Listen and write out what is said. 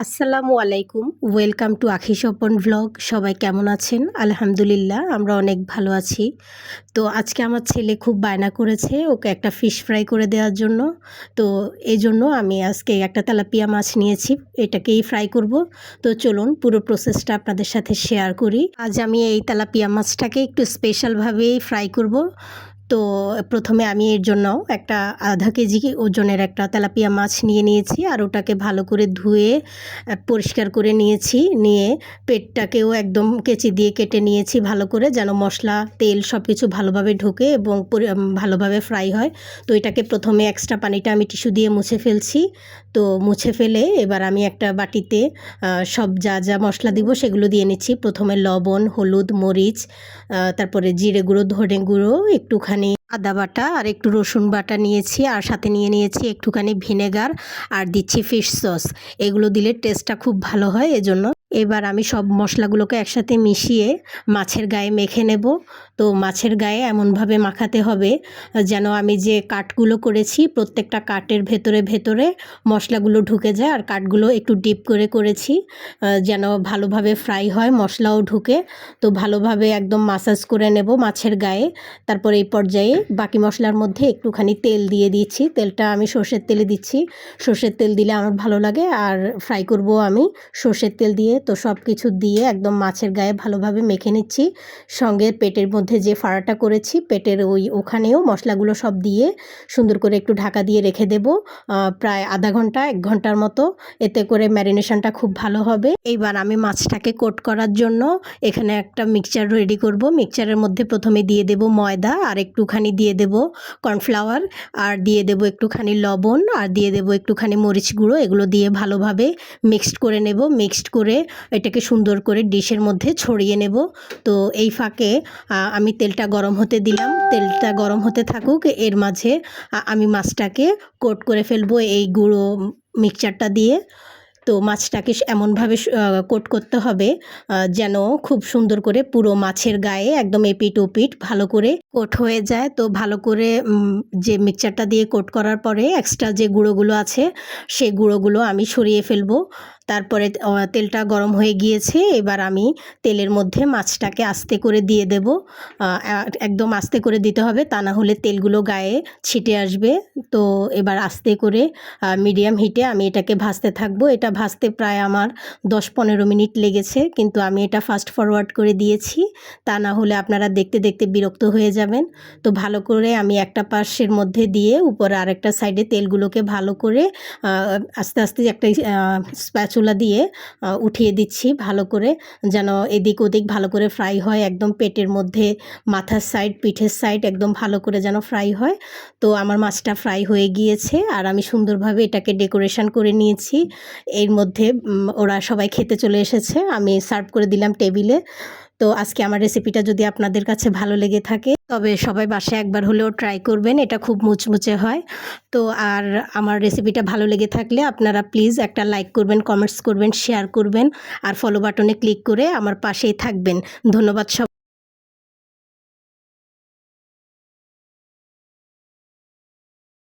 আসসালামু আলাইকুম। Welcome to আখি স্বপন ভ্লগ। সবাই কেমন আছেন? আলহামদুলিল্লাহ আমরা অনেক ভালো আছি। তো আজকে আমার ছেলে খুব বায়না করেছে ওকে একটা ফিশ ফ্রাই করে দেওয়ার জন্য। তো এজন্য আমি আজকে একটা তেলাপিয়া মাছ নিয়েছি। এটাকেই ফ্রাই করব। তো চলুন পুরো প্রসেসটা আপনাদের সাথে শেয়ার করি। আজ আমি এই তেলাপিয়া মাছটাকে একটু স্পেশালভাবেই ফ্রাই করব। তো প্রথমে আমি এর জন্য একটা আধা কেজি ওজনের একটা তেলাপিয়া মাছ নিয়ে নিয়েছি আর ওটাকে ভালো করে ধুয়ে পরিষ্কার করে নিয়েছি। নিয়ে পেটটাকেও একদম কেচি দিয়ে কেটে নিয়েছি ভালো করে, যেন মশলা তেল সব কিছু ভালোভাবে ঢোকে এবং ভালোভাবে ফ্রাই হয়। তো এটাকে প্রথমে এক্সট্রা পানিটা আমি টিস্যু দিয়ে মুছে ফেলছি। তো মুছে ফেলে এবার আমি একটা বাটিতে সব যা যা মশলা দিব সেগুলো দিয়ে নিচ্ছি। প্রথমে লবণ, হলুদ, মরিচ, তারপরে জিরে গুঁড়ো, ধনে গুঁড়ো, একটুখানি আদা বাটা আর একটু রসুন বাটা নিয়েছি, আর সাথে নিয়ে নিয়েছি একটুখানি ভিনেগার আর দিচ্ছি ফিশ সস। এগুলো দিলে টেস্টটা খুব ভালো হয় এজন্য। এবার আমি সব মশলাগুলোকে একসাথে মিশিয়ে মাছের গায়ে মেখে নেব। তো মাছের গায়ে এমনভাবে মাখাতে হবে যেন আমি যে কাটগুলো করেছি প্রত্যেকটা কাটের ভেতরে ভেতরে মশলাগুলো ঢুকে যায়, আর কাটগুলো একটু ডিপ করে করেছি যেন ভালোভাবে ফ্রাই হয়, মশলাও ঢুকে। তো ভালোভাবে একদম মাসাজ করে নেব মাছের গায়ে। তারপরে এই পর্যায়ে বাকি মশলার মধ্যে একটুখানি তেল দিয়ে দিচ্ছি। তেলটা আমি সর্ষের তেলে দিচ্ছি। সর্ষের তেল দিলে আমার ভালো লাগে, আর ফ্রাই করব আমি সর্ষের তেল দিয়ে। তো সব কিছু দিয়ে একদম মাছের গায়ে ভালোভাবে মেখে নিচ্ছি। সঙ্গে পেটের মধ্যে যে ফাড়াটা করেছি পেটের ওখানেও মশলাগুলো সব দিয়ে সুন্দর করে একটু ঢাকা দিয়ে রেখে দেব প্রায় আধা ঘন্টা 1 ঘন্টার মতো। এতে করে ম্যারিনেশনটা খুব ভালো হবে। এইবার আমি মাছটাকে কোট করার জন্য এখানে একটা মিক্সচার রেডি করব। মিক্সচারের মধ্যে প্রথমে দিয়ে দেব ময়দা, আর একটুখানি দিয়ে দেব কর্নফ্লাওয়ার, আর দিয়ে দেব একটুখানি লবণ, আর দিয়ে দেব একটুখানি মরিচ গুঁড়ো। এগুলো দিয়ে ভালোভাবে মিক্সড করে নেব। মিক্সড করে এটাকে সুন্দর করে ডিশের মধ্যে ছড়িয়ে নেব। তো এই ফাঁকে আমি তেলটা গরম হতে দিলাম। তেলটা গরম হতে থাকুক, এর মাঝে আমি মাছটাকে কোট করে ফেলবো এই গুঁড়ো মিক্সচারটা দিয়ে। তো মাছটাকে এমনভাবে কোট করতে হবে যেন খুব সুন্দর করে পুরো মাছের গায়ে একদম এপিট ওপিট ভালো করে কোট হয়ে যায়। তো ভালো করে যে মিক্সচারটা দিয়ে কোট করার পরে এক্সট্রা যে গুঁড়োগুলো আছে সেই গুঁড়োগুলো আমি সরিয়ে ফেলবো। তারপরে তেলটা গরম হয়ে গিয়েছে। এবার আমি তেলের মধ্যে মাছটাকে আস্তে করে দিয়ে দেব। একদম আস্তে করে দিতে হবে, তা না হলে তেলগুলো গায়ে ছিটে আসবে। তো এবার আস্তে করে মিডিয়াম হিটে আমি এটাকে ভাজতে থাকবো। এটা ভাজতে প্রায় আমার 10-15 মিনিট লেগেছে, কিন্তু আমি এটা ফাস্ট ফরওয়ার্ড করে দিয়েছি, তা না হলে আপনারা দেখতে দেখতে বিরক্ত হয়ে যাবেন। তো ভালো করে আমি একটা পাশের মধ্যে দিয়ে উপরে আরেকটা সাইডে তেলগুলোকে ভালো করে আস্তে আস্তে একটা স্প্যাচুলা দিয়ে উঠিয়ে দিচ্ছি ভালো করে, যেন এদিক ওদিক ভালো করে ফ্রাই হয়। একদম পেটের মধ্যে, মাথার সাইড, পিঠের সাইড একদম ভালো করে যেন ফ্রাই হয়। তো আমার মাছটা ফ্রাই হয়ে গিয়েছে, আর আমি সুন্দরভাবে এটাকে ডেকোরেশন করে নিয়েছি। এর মধ্যে ওরা সবাই খেতে চলে এসেছে, আমি সার্ভ করে দিলাম টেবিলে। তো আজকে আমার রেসিপিটা যদি আপনাদের কাছে ভালো লেগে থাকে তবে সবাই বাসায় একবার হলেও ট্রাই করবেন, এটা খুব মুচমুচে হয়। তো আর আমার রেসিপিটা ভালো লেগে থাকলে আপনারা প্লিজ একটা লাইক করবেন, কমেন্টস করবেন, শেয়ার করবেন, আর ফলো বাটনে ক্লিক করে আমার পাশেই থাকবেন। ধন্যবাদ সব।